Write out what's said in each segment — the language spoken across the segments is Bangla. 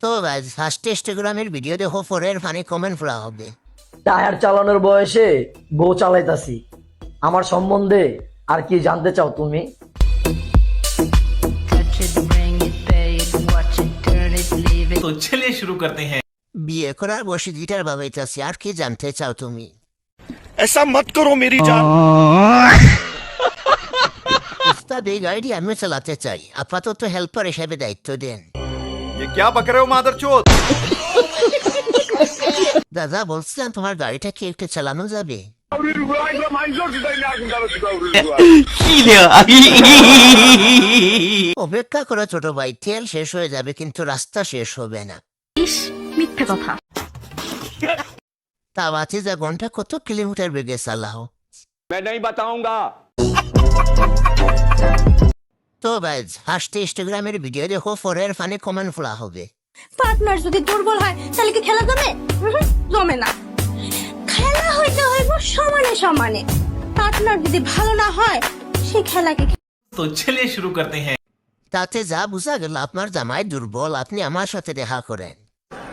তো গাইজ ফার্স্ট ইনস্টাগ্রামের ভিডিও দেখো পরের ফানি কমেন্ট ফোলা হবে। টায়ার চালানোর বয়সে বউ চালাইতাছি, আমার সম্বন্ধে আর কি জানতে চাও তুমি? तो चलिए शुरू करते हैं। বিয়ে করার বসে গিটার বাজাইতাছি, আর কি জানতে চাও তুমি? ऐसा मत करो मेरी जान। উস্তাদ এই গাড়িটি আমিও চালাতে চাই, আপাতত হেল্পার হিসেবে দায়িত্ব দেন। ये क्या बक रहे हो मादरचोद? দাদা বলছিলাম তোমার গাড়িটা কি একটু চালানো যাবে? অপেক্ষা করো ছোট ভাই, তেল শেষ হয়ে যাবে কিন্তু রাস্তা শেষ হবে না। মিথ্যে কথা। তা বাতি যা ঘন্টা কত কিলোমিটার বেগে চালাও? मैं नहीं बताऊंगा। তো ভাই ফার্স্ট ইনস্টাগ্রামের ভিডিও দেখো পরের ফানি কমেন্ট ফোলা হবে। পার্টনার যদি দুর্বল হয় তাহলে কি খেলা জমে? জমে না। খেলা হইতে হইব সমানে সমানে। পার্টনার যদি ভালো না হয় সেই খেলাকে तो चलिए शुरू करते हैं। তাতে যা বোঝা গেল আপনার জামাই দুর্বল, আপনি আমার সাথে দেখা করেন।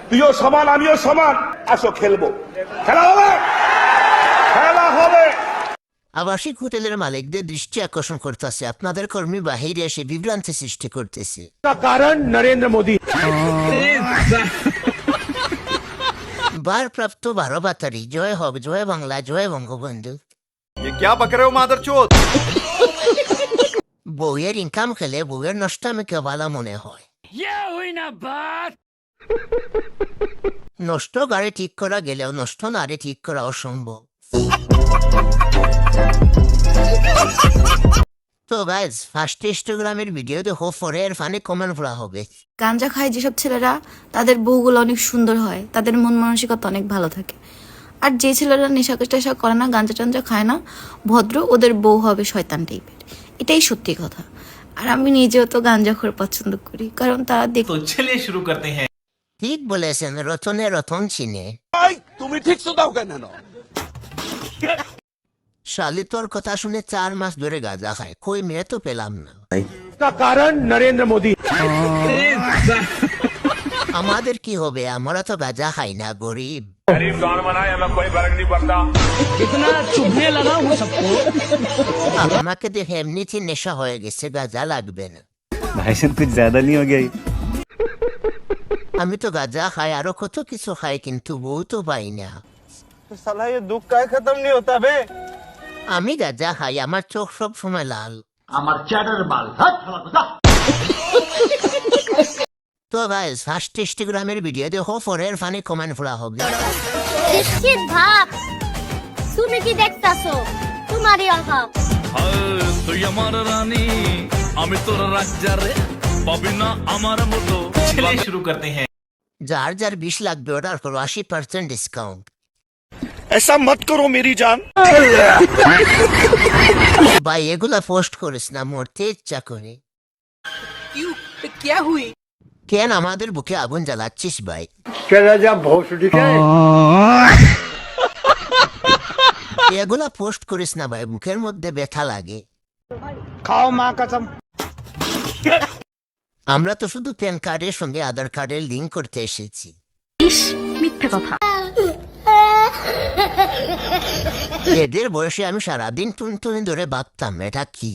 তুইও সমান আমিও সমান, আসো খেলবো। খেলা হবে, খেলা হবে। আবাসিক হোটেলের মালিকদের দৃষ্টি আকর্ষণ করতেছে, আপনাদের কর্মী বাহিরে এসে বিভ্রান্তি সৃষ্টি করতেছে। কারণ নরেন্দ্র মোদী। ভারপ্রাপ্ত 12 বাতারি, জয় হোক জয় বাংলা, জয় বঙ্গবন্ধু। ये क्या बक रहे हो मादरचोद? বউয়ের ইনকাম খেলে বউয়ের নষ্টামিকে ভালো মনে হয়। নষ্ট গাড়ি ঠিক করা গেলেও নষ্ট নারী ঠিক করা অসম্ভব। তো গাইজ ফার্স্ট ইনস্টাগ্রামের ভিডিও দেখো পরের ফানি কমেন্ট ফোলা হবে। গাঞ্জা খায় যেসব ছেলেরা, তাদের বউগুলো অনেক সুন্দর হয়, তাদের মন মানসিকতা অনেক ভালো থাকে। আর যে ছেলেরা নেশা টেশা করে না, গাঞ্জা টাঞ্জা খায় না, ভদ্র, ওদের বউ হবে শয়তান টাইপের। এটাই সত্যি কথা। আর আমি নিজেও তো গাঞ্জাখোর পছন্দ করি, কারণ তারা तो चलिए शुरू करते हैं। ঠিক বলেছেন, রতনে রতন চিনে। তুমি ঠিক দাও কেন? শালি তোর কথা শুনে 4 মাস ধরে গাঁজা খায়, কই মেয়ে তো পেলাম না। কারণ নরেন্দ্র মোদী। আমাদের কি হবে, আমরা তো গাঁজা খাই না, গরিব। আমাকে দেখে এমনিতে নেশা হয়ে গেছে, গাঁজা লাগবে না। भाईजान कुछ ज्यादा नहीं हो गया ये? আমি তো গাঁজা খাই, আরো কত কিছু খাই, কিন্তু বউ তো পাই না। साला ये दुख का खत्म नहीं होता बे। আমি গাঁজা খাই, আমার চোখ সব সময় লাল। তো ভাই ফার্স্ট ইনস্টাগ্রামের ভিডিও দেখো পরের ফানি কমেন্ট ফোলা হবে। নিশ্চিত ভাব তুমি কি দেখতাছো? তোমারই অভাব। তুই আমার রানী, আমি তোর রাজা রে, পাবি না আমার মতো। चलिए शुरू करते हैं। যার যার 20 লাগবে অর্ডার করো, 80% ডিসকাউন্ট। ऐसा मत करो मेरी जान। ভাই এগুলা পোস্ট করিস না, মরতে ইচ্ছা করে। কেন আমাদের বুকে আগুন জ্বালাচ্ছিস ভাই? এগুলা পোস্ট করিস না ভাই, মুখের মধ্যে ব্যথা লাগে। खाओ माँ कसम। আমরা তো শুধু প্যান কার্ডের সঙ্গে আধার কার্ডের লিঙ্ক করতে এসেছি। মিথ্যে কথা। এদের বয়সে আমি সারাদিন টুনটুনি ধরে ভাবতাম এটা কি।